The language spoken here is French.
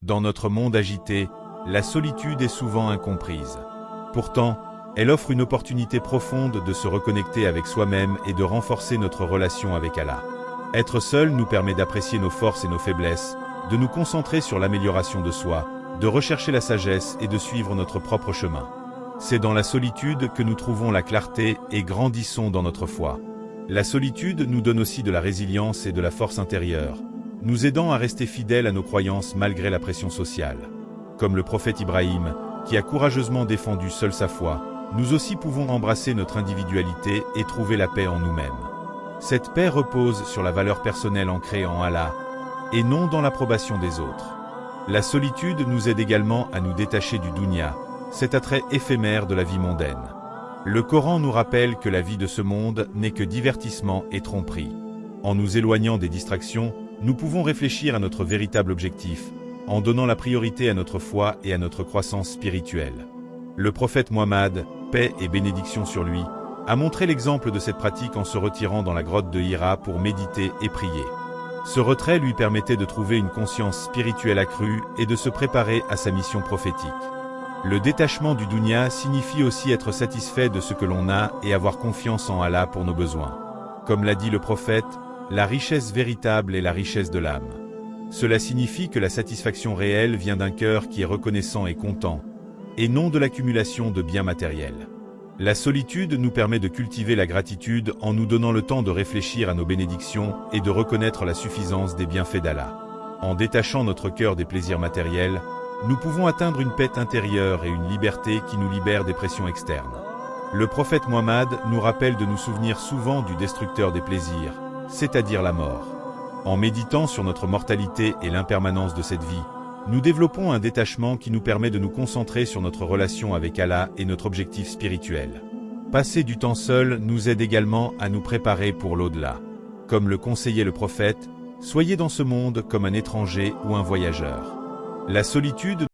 Dans notre monde agité, la solitude est souvent incomprise. Pourtant, elle offre une opportunité profonde de se reconnecter avec soi-même et de renforcer notre relation avec Allah. Être seul nous permet d'apprécier nos forces et nos faiblesses, de nous concentrer sur l'amélioration de soi, de rechercher la sagesse et de suivre notre propre chemin. C'est dans la solitude que nous trouvons la clarté et grandissons dans notre foi. La solitude nous donne aussi de la résilience et de la force intérieure, nous aidant à rester fidèles à nos croyances malgré la pression sociale. Comme le prophète Ibrahim, qui a courageusement défendu seul sa foi, nous aussi pouvons embrasser notre individualité et trouver la paix en nous-mêmes. Cette paix repose sur la valeur personnelle ancrée en Allah, et non dans l'approbation des autres. La solitude nous aide également à nous détacher du dunya, cet attrait éphémère de la vie mondaine. Le Coran nous rappelle que la vie de ce monde n'est que divertissement et tromperie. En nous éloignant des distractions, nous pouvons réfléchir à notre véritable objectif, en donnant la priorité à notre foi et à notre croissance spirituelle. Le prophète Muhammad, paix et bénédiction sur lui, a montré l'exemple de cette pratique en se retirant dans la grotte de Hira pour méditer et prier. Ce retrait lui permettait de trouver une conscience spirituelle accrue et de se préparer à sa mission prophétique. Le détachement du dunya signifie aussi être satisfait de ce que l'on a et avoir confiance en Allah pour nos besoins. Comme l'a dit le prophète, la richesse véritable est la richesse de l'âme. Cela signifie que la satisfaction réelle vient d'un cœur qui est reconnaissant et content, et non de l'accumulation de biens matériels. La solitude nous permet de cultiver la gratitude en nous donnant le temps de réfléchir à nos bénédictions et de reconnaître la suffisance des bienfaits d'Allah. En détachant notre cœur des plaisirs matériels, nous pouvons atteindre une paix intérieure et une liberté qui nous libère des pressions externes. Le prophète Muhammad nous rappelle de nous souvenir souvent du destructeur des plaisirs, c'est-à-dire la mort. En méditant sur notre mortalité et l'impermanence de cette vie, nous développons un détachement qui nous permet de nous concentrer sur notre relation avec Allah et notre objectif spirituel. Passer du temps seul nous aide également à nous préparer pour l'au-delà. Comme le conseillait le prophète, soyez dans ce monde comme un étranger ou un voyageur. La solitude